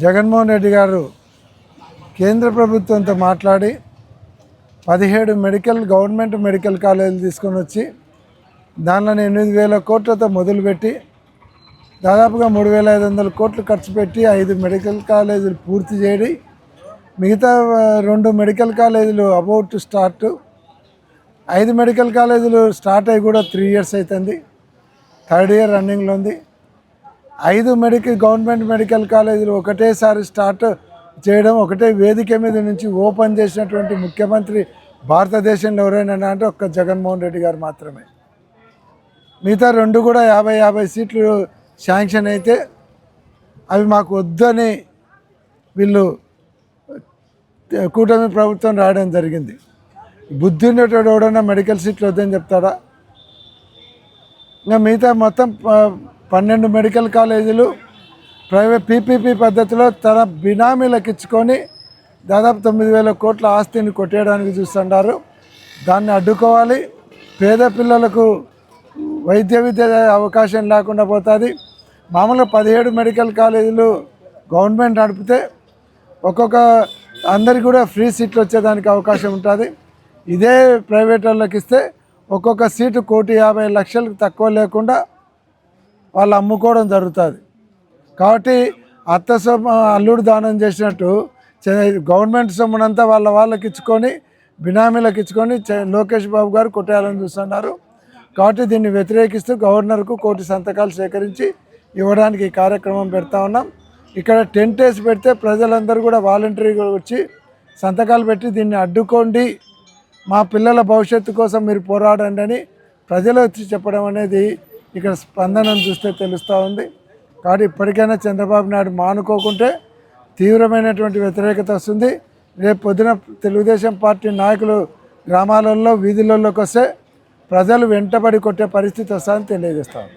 జగన్మోహన్ రెడ్డి గారు కేంద్ర ప్రభుత్వంతో మాట్లాడి 17 గవర్నమెంట్ మెడికల్ కాలేజీలు తీసుకొని వచ్చి దానిలో 8,000 కోట్లతో మొదలుపెట్టి దాదాపుగా 3,500 కోట్లు ఖర్చు పెట్టి 5 మెడికల్ కాలేజీలు పూర్తి చేయడి, మిగతా 2 మెడికల్ కాలేజీలు అబౌట్ స్టార్ట్. 5 మెడికల్ కాలేజీలు స్టార్ట్ అయ్యి కూడా 3 ఇయర్స్ అవుతుంది, 3rd ఇయర్ రన్నింగ్లో ఉంది. 5 గవర్నమెంట్ మెడికల్ కాలేజీలు ఒకటేసారి స్టార్ట్ చేయడం, ఒకటే వేదిక మీద నుంచి ఓపెన్ చేసినటువంటి ముఖ్యమంత్రి భారతదేశంలో ఎవరైనా అంటే ఒక్క జగన్మోహన్ రెడ్డి గారు మాత్రమే. మిగతా 2 కూడా 50 సీట్లు శాంక్షన్ అయితే అవి మాకు వద్దని వీళ్ళు కూటమి ప్రభుత్వం రావడం జరిగింది. బుద్ధి ఉండేటోడు ఎవడన్నా మెడికల్ సీట్లు వద్దని చెప్తాడా? ఇంకా మిగతా మొత్తం 12 మెడికల్ కాలేజీలు ప్రైవేట్ పీపీపీ పద్ధతిలో తన బినామీలకు ఇచ్చుకొని దాదాపు 9,000 కోట్ల ఆస్తిని కొట్టేయడానికి చూస్తున్నారు. దాన్ని అడ్డుకోవాలి. పేద పిల్లలకు వైద్య విద్య అవకాశం లేకుండా పోతుంది. మామూలుగా 17 మెడికల్ కాలేజీలు గవర్నమెంట్ నడిపితే అందరికి కూడా ఫ్రీ సీట్లు వచ్చేదానికి అవకాశం ఉంటుంది. ఇదే ప్రైవేట్ వాళ్ళకి ఇస్తే ఒక్కొక్క సీటు 1,50,00,000 తక్కువ లేకుండా వాళ్ళు అమ్ముకోవడం జరుగుతుంది. కాబట్టి అత్త సొమ్ము అల్లుడు దానం చేసినట్టు గవర్నమెంట్ సొమ్మునంతా వాళ్ళకి ఇచ్చుకొని బినామీలకు ఇచ్చుకొని లోకేష్ బాబు గారు కొట్టేయాలని చూస్తున్నారు. కాబట్టి దీన్ని వ్యతిరేకిస్తూ గవర్నర్కు 1 కోటి సంతకాలు సేకరించి ఇవ్వడానికి ఈ కార్యక్రమం పెడతా ఉన్నాం. ఇక్కడ టెంట్ వేసి పెడితే ప్రజలందరూ కూడా వాలంటరీగా వచ్చి సంతకాలు పెట్టి దీన్ని అడ్డుకోండి, మా పిల్లల భవిష్యత్తు కోసం మీరు పోరాడండి అని ప్రజలు వచ్చి చెప్పడం అనేది ఇక్కడ స్పందనను చూస్తే తెలుస్తూ ఉంది. కాబట్టి ఇప్పటికైనా చంద్రబాబు నాయుడు మానుకోకుంటే తీవ్రమైనటువంటి వ్యతిరేకత వస్తుంది. రేపు పొద్దున తెలుగుదేశం పార్టీ నాయకులు గ్రామాలలో వీధులలోకి వస్తే ప్రజలు వెంటబడి కొట్టే పరిస్థితి వస్తుందని తెలియజేస్తాను.